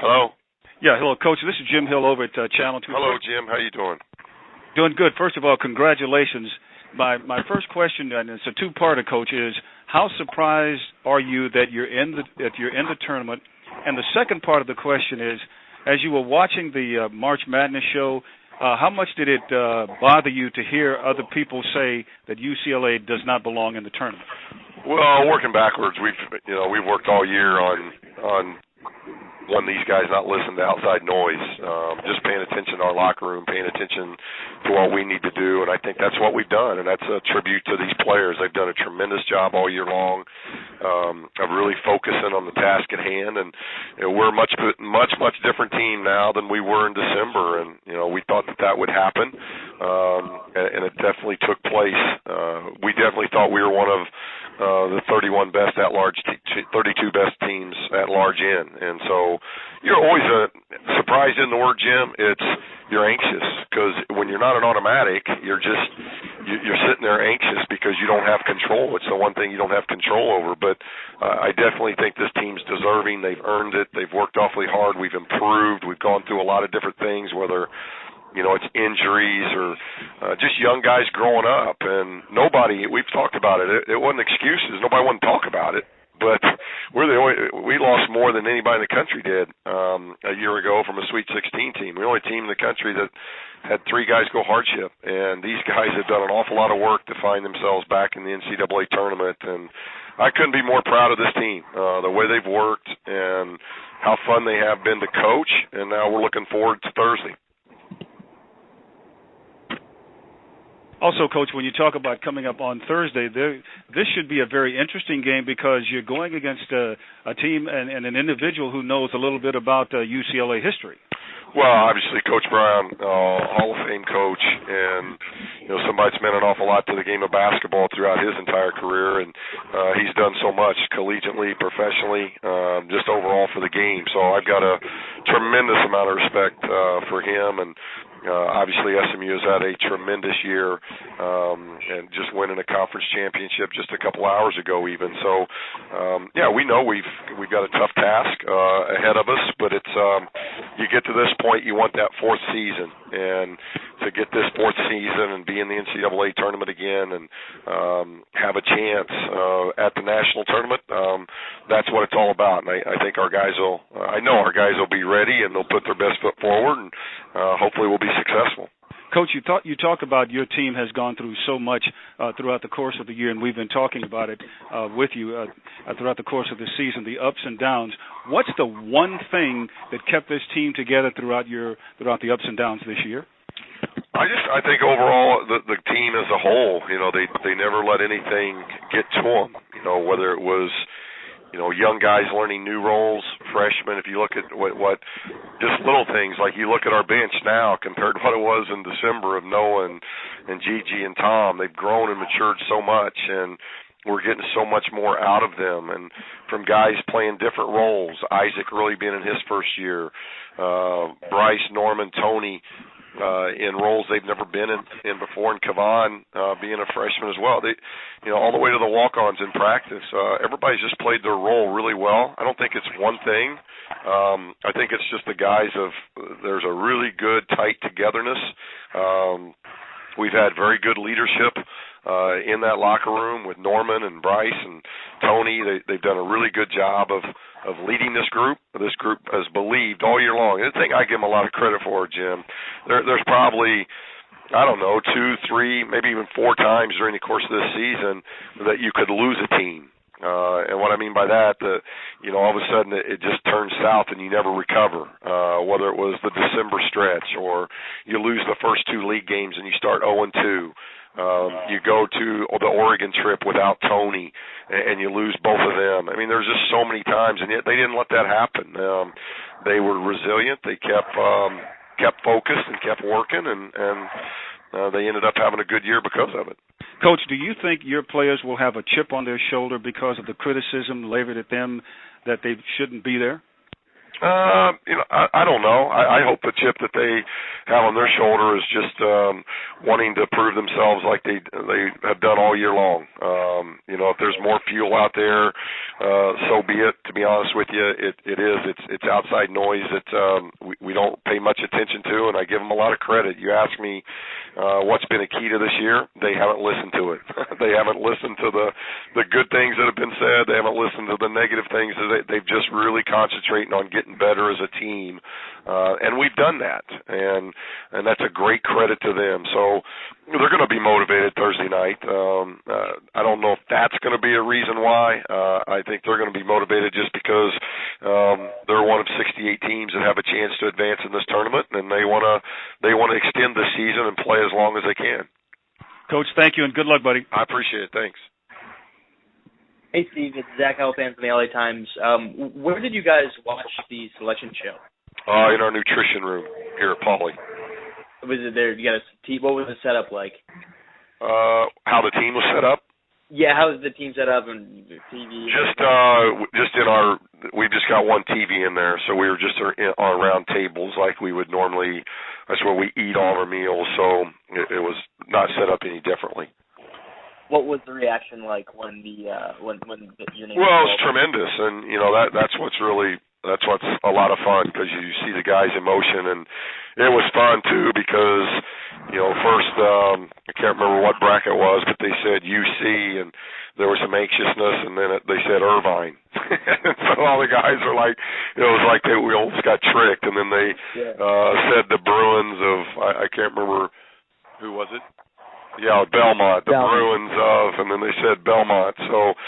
Hello. Yeah, hello, Coach. This is Jim Hill over at Channel 2. Hello, Jim. How you doing? Doing good. First of all, congratulations. My first question, and it's a two-parter, Coach, is how surprised are you that you're in the tournament? And the second part of the question is, as you were watching the March Madness show, how much did it bother you to hear other people say that UCLA does not belong in the tournament? Well, working backwards, we've worked all year on one of these guys not listening to outside noise, just paying attention to our locker room, paying attention to what we need to do, and I think that's what we've done, and that's a tribute to these players. They've done a tremendous job all year long of really focusing on the task at hand, and we're a much different team now than we were in December, and we thought that would happen, and it definitely took place. We definitely thought we were one of the 31 best at large, 32 best teams at large in, and so you're always surprised in the word, Jim. You're anxious because when you're not an automatic, you're sitting there anxious because you don't have control. It's the one thing you don't have control over. But I definitely think this team's deserving. They've earned it. They've worked awfully hard. We've improved. We've gone through a lot of different things, whether it's injuries or just young guys growing up. And we've talked about it. It wasn't excuses. Nobody wanted to talk about it. But we lost more than anybody in the country did a year ago from a Sweet 16 team. We're the only team in the country that had 3 guys go hardship. And these guys have done an awful lot of work to find themselves back in the NCAA tournament. And I couldn't be more proud of this team, the way they've worked and how fun they have been to coach. And now we're looking forward to Thursday. Also, Coach, when you talk about coming up on Thursday, this should be a very interesting game because you're going against a team and an individual who knows a little bit about UCLA history. Well, obviously, Coach Brown, Hall of Fame coach, and somebody that's meant an awful lot to the game of basketball throughout his entire career, and he's done so much collegiately, professionally, just overall for the game. So I've got a tremendous amount of respect for him, and obviously SMU has had a tremendous year, and just winning a conference championship just a couple hours ago, even. So, we know we've got a tough task ahead of us, but it's you get to this point, you want that 4th season, and to get this 4th season and be in the NCAA tournament again and have a chance at the national tournament, that's what it's all about. And I think I know our guys will be ready and they'll put their best foot forward, and hopefully we'll be successful. Coach, you talk about your team has gone through so much throughout the course of the year, and we've been talking about it with you throughout the course of the season, the ups and downs. What's the one thing that kept this team together throughout the ups and downs this year? I think overall the team as a whole, they never let anything get to them. Whether it was young guys learning new roles, freshmen. If you look at what just little things, like you look at our bench now compared to what it was in December of Noah and Gigi and Tom, they've grown and matured so much, and we're getting so much more out of them. And from guys playing different roles, Isaac really being in his first year, Bryce, Norman, Tony, in roles they've never been in before, and Kavan being a freshman as well. They, all the way to the walk-ons in practice. Everybody's just played their role really well. I don't think it's one thing. I think it's just the guys there's a really good tight togetherness. We've had very good leadership in that locker room with Norman and Bryce and Tony. They've done a really good job of leading this group. This group has believed all year long. And the thing I give them a lot of credit for, Jim, there's probably, 2, 3, maybe even 4 times during the course of this season that you could lose a team. And what I mean by that, all of a sudden it just turns south and you never recover, whether it was the December stretch or you lose the first 2 league games and you start 0-2. You go to the Oregon trip without Tony, and you lose both of them. I mean, there's just so many times, and yet they didn't let that happen. They were resilient. They kept focused and kept working, and they ended up having a good year because of it. Coach, do you think your players will have a chip on their shoulder because of the criticism levied at them that they shouldn't be there? I don't know. I hope the chip that they have on their shoulder is just wanting to prove themselves like they have done all year long. If there's more fuel out there, so be it. To be honest with you, it's outside noise that we don't pay much attention to, and I give them a lot of credit. You ask me what's been a key to this year, they haven't listened to it. They haven't listened to the good things that have been said. They haven't listened to the negative things. They've just really concentrating on getting better as a team, and we've done that, and that's a great credit to them. So they're going to be motivated Thursday night. I don't know if that's going to be a reason why. I think they're going to be motivated just because they're one of 68 teams that have a chance to advance in this tournament, and they want to extend the season and play as long as they can. Coach, thank you, and good luck, buddy. I appreciate it. Thanks. Hey, Steve. It's Zach Helfand from the LA Times. Where did you guys watch the selection show? In our nutrition room here at Pauley. Was it there? You got what was the setup like? How the team was set up? Yeah, how was the team set up and TV? Just in our, we've just got one TV in there, so we were just on round tables like we would normally. That's where we eat all our meals, so it was not set up any differently. What was the reaction like when your name? Well, it's tremendous, and that's what's a lot of fun because you see the guys in motion, and it was fun too because first I can't remember what bracket it was, but they said UC, and there was some anxiousness, and then they said Irvine. So all the guys are like, it was like we almost got tricked, and then they said the Bruins of I can't remember who was it. Yeah, Belmont, the Bruins of, and then they said Belmont. So,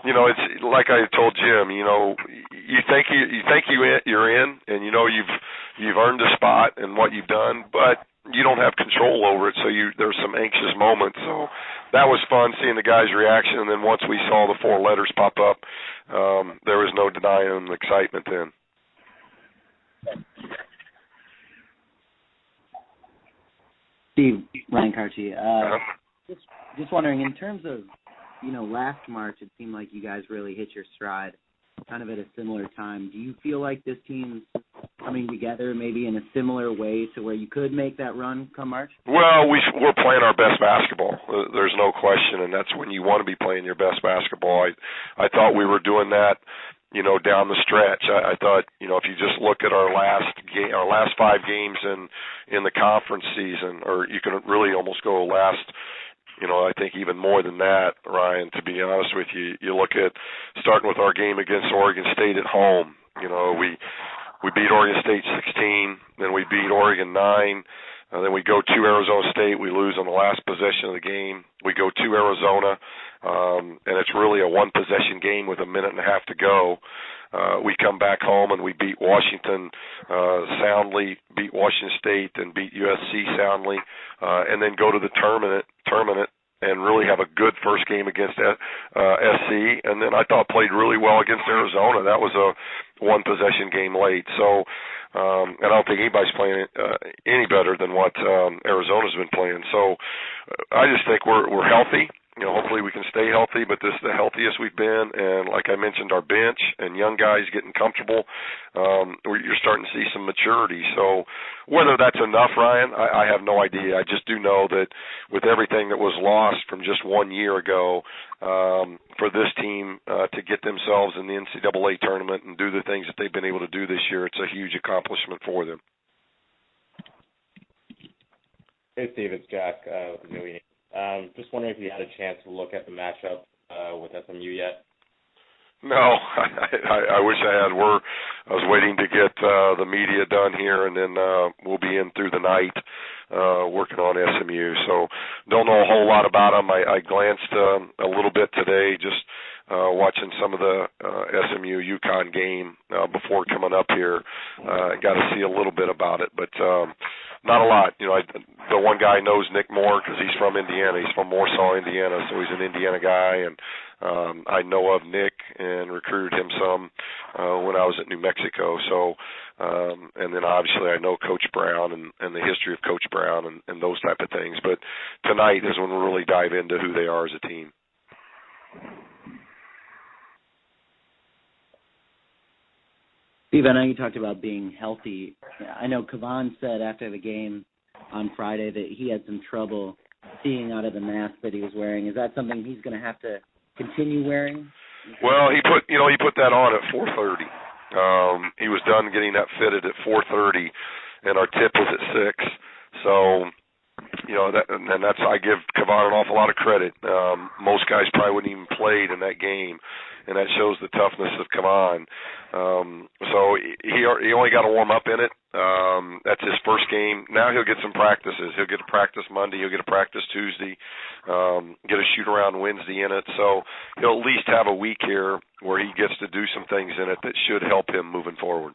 it's like I told Jim. You think you're in, and you've earned a spot and what you've done, but you don't have control over it. So there's some anxious moments. So that was fun seeing the guys' reaction. And then once we saw the 4 letters pop up, there was no denying the excitement then. Steve, Ryan Karchi. Just wondering, in terms of, last March, it seemed like you guys really hit your stride kind of at a similar time. Do you feel like this team's coming together maybe in a similar way to where you could make that run come March? Well, we're playing our best basketball. There's no question, and that's when you want to be playing your best basketball. I thought we were doing that down the stretch. I thought, if you just look at our last 5 games in the conference season, or you can really almost go last, I think even more than that, Ryan, to be honest with you. You look at starting with our game against Oregon State at home. We beat Oregon State 16, then we beat Oregon 9. Then we go to Arizona State. We lose on the last possession of the game. We go to Arizona, and it's really a one-possession game with a minute and a half to go. We come back home and we beat Washington soundly, beat Washington State, and beat USC soundly, and then go to the tournament and really have a good first game against SC. And then I thought played really well against Arizona. That was a one-possession game late. So and I don't think anybody's playing any better than what Arizona's been playing. So I just think we're healthy. Hopefully we can stay healthy, but this is the healthiest we've been. And like I mentioned, our bench and young guys getting comfortable, you're starting to see some maturity. So whether that's enough, Ryan, I have no idea. I just do know that with everything that was lost from just 1 year ago, for this team to get themselves in the NCAA tournament and do the things that they've been able to do this year, it's a huge accomplishment for them. Hey, Steve, it's Jack with the New just wondering if you had a chance to look at the matchup with SMU yet. No, I wish I had. I was waiting to get the media done here, and then we'll be in through the night working on SMU. So don't know a whole lot about them. I glanced a little bit today, just watching some of the SMU UConn game before coming up here. Got to see a little bit about it, but not a lot. The one guy knows Nick Moore because he's from Indiana. He's from Warsaw, Indiana, so he's an Indiana guy, and I know of Nick and recruited him some when I was at New Mexico. So, and then obviously I know Coach Brown and the history of Coach Brown and those type of things. But tonight is when we'll really dive into who they are as a team. Steve, I know you talked about being healthy. I know Kavan said after the game on Friday that he had some trouble seeing out of the mask that he was wearing. Is that something he's going to have to continue wearing Well, he put that on at 4:30. He was done getting that fitted at 4:30, and our tip was at 6. So, that's I give Kevon an awful lot of credit. Most guys probably wouldn't even played in that game, and that shows the toughness of Kevon. So he only got to warm up in it. That's his first game. Now he'll get some practices. He'll get a practice Monday. He'll get a practice Tuesday. Get a shoot around Wednesday in it. So he'll at least have a week here where he gets to do some things in it that should help him moving forward.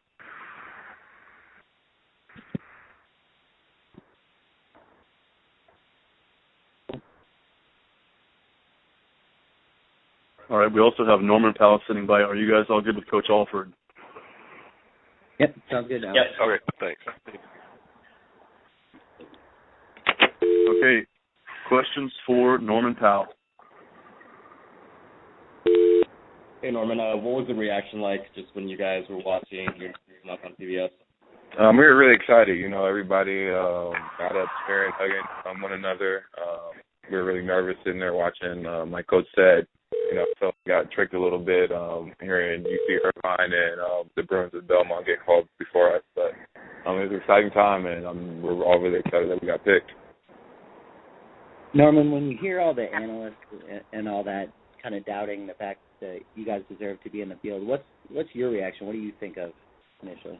All right, we also have Norman Powell sitting by. Are you guys all good with Coach Alford? Yep, sounds good. Alex. Yep. Okay, thanks. Okay, questions for Norman Powell. Hey, Norman, what was the reaction like just when you guys were watching your up on PBS? We were really excited. Everybody got up, staring, hugging one another. We were really nervous sitting there watching. Like Coach said, so we got tricked a little bit hearing UC Irvine and the Bruins of Belmont get called before us. But it was an exciting time, and we're all really excited that we got picked. Norman, when you hear all the analysts and all that kind of doubting the fact that you guys deserve to be in the field, what's your reaction? What do you think of initially?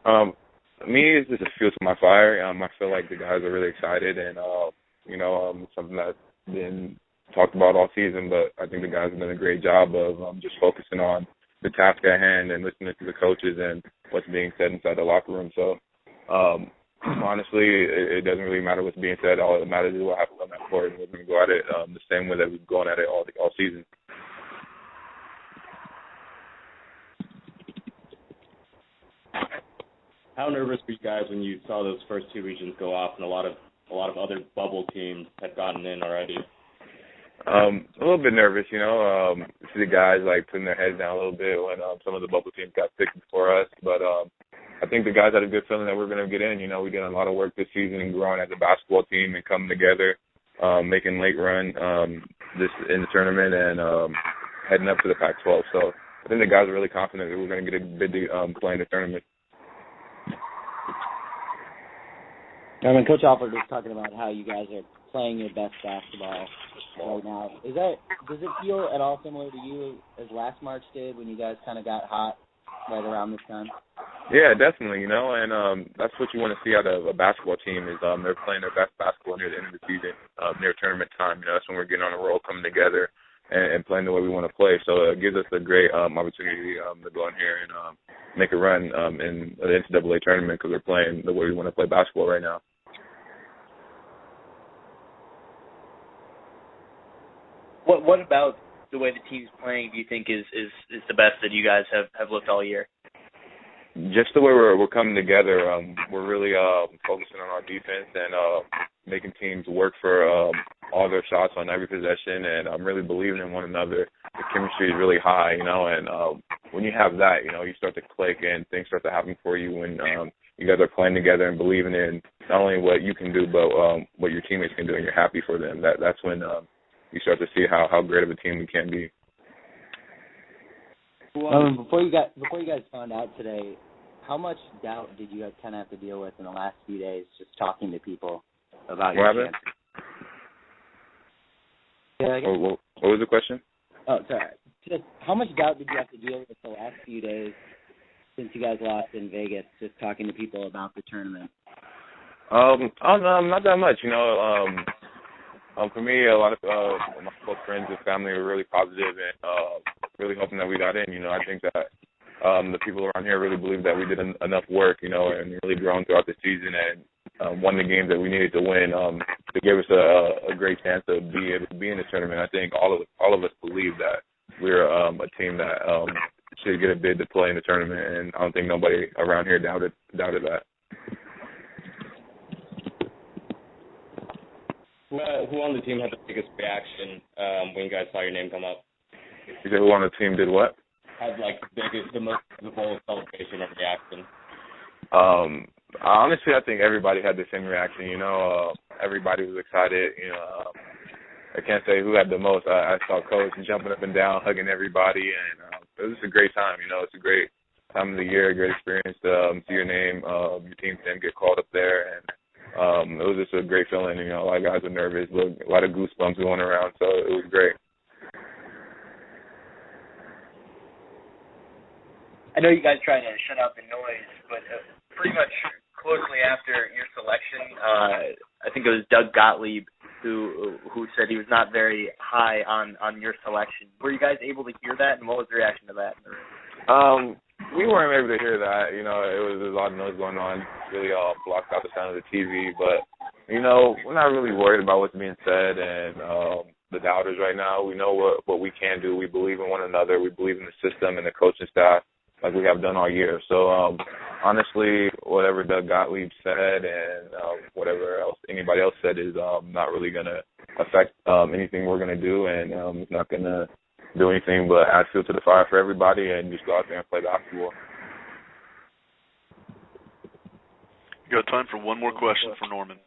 Me, it's just a fuel to my fire. I feel like the guys are really excited, and something that's been talked about all season. But I think the guys have done a great job of just focusing on the task at hand and listening to the coaches and what's being said inside the locker room. So honestly, it doesn't really matter what's being said. All that matters is what happens on that court, and we're going to go at it the same way that we've gone at it all season. How nervous were you guys when you saw those first two regions go off and a lot of other bubble teams had gotten in already? A little bit nervous, see the guys putting their heads down a little bit when some of the bubble teams got picked before us. But I think the guys had a good feeling that we're going to get in. We did a lot of work this season and growing as a basketball team and coming together, making late run this in the tournament and heading up to the Pac-12. So I think the guys are really confident that we're going to get a bid to play in the tournament. Norman, Coach Alford was talking about how you guys are playing your best basketball right now. Does it feel at all similar to you as last March did when you guys kind of got hot right around this time? Yeah, definitely, and that's what you want to see out of a basketball team is they're playing their best basketball near the end of the season, near tournament time. That's when we're getting on a roll, coming together, and playing the way we want to play. So it gives us a great opportunity to go in here and make a run in the NCAA tournament because we're playing the way we want to play basketball right now. What about the way the team's playing do you think is the best that you guys have looked all year? Just the way we're coming together. We're really focusing on our defense and making teams work for all their shots on every possession, and I'm really believing in one another. The chemistry is really high, and when you have that, you start to click and things start to happen for you when you guys are playing together and believing in not only what you can do, but what your teammates can do, and you're happy for them. That's when you start to see how great of a team we can be. Before you guys found out today, how much doubt did you guys kind of have to deal with in the last few days just talking to people about your chances? What was the question? Oh, sorry. Just how much doubt did you have to deal with the last few days since you guys lost in Vegas, just talking to people about the tournament? Not that much. For me, a lot of my close friends and family were really positive and really hoping that we got in. I think that the people around here really believe that we did enough work, and really grown throughout the season and won the games that we needed to win to give us a great chance to be able to be in this tournament. I think all of us believe that we're a team that should get a bid to play in the tournament, and I don't think nobody around here doubted that. Who on the team had the biggest reaction when you guys saw your name come up? You said who on the team did what? Had the most visible celebration or reaction? Honestly, I think everybody had the same reaction. Everybody was excited. I can't say who had the most. I saw Coach jumping up and down, hugging everybody, and it was just a great time. You know, it's a great time of the year, a great experience to see your name, your team's name get called up there, and it was just a great feeling. You know, a lot of guys were nervous, a lot of goosebumps going around, so it was great. I know you guys trying to shut out the noise, but pretty much closely after your selection, I think it was Doug Gottlieb who said he was not very high on your selection. Were you guys able to hear that, and what was the reaction to that? We weren't able to hear that. You know, there was a lot of noise going on, really blocked out the sound of the TV. But, you know, we're not really worried about what's being said and the doubters right now. We know what we can do. We believe in one another. We believe in the system and the coaching staff like we have done all year. So, honestly, whatever Doug Gottlieb said and whatever else anybody else said is not really going to affect anything we're going to do, and it's not going to do anything but add fuel to the fire for everybody and just go out there and play basketball. You got time for one more question for Norman.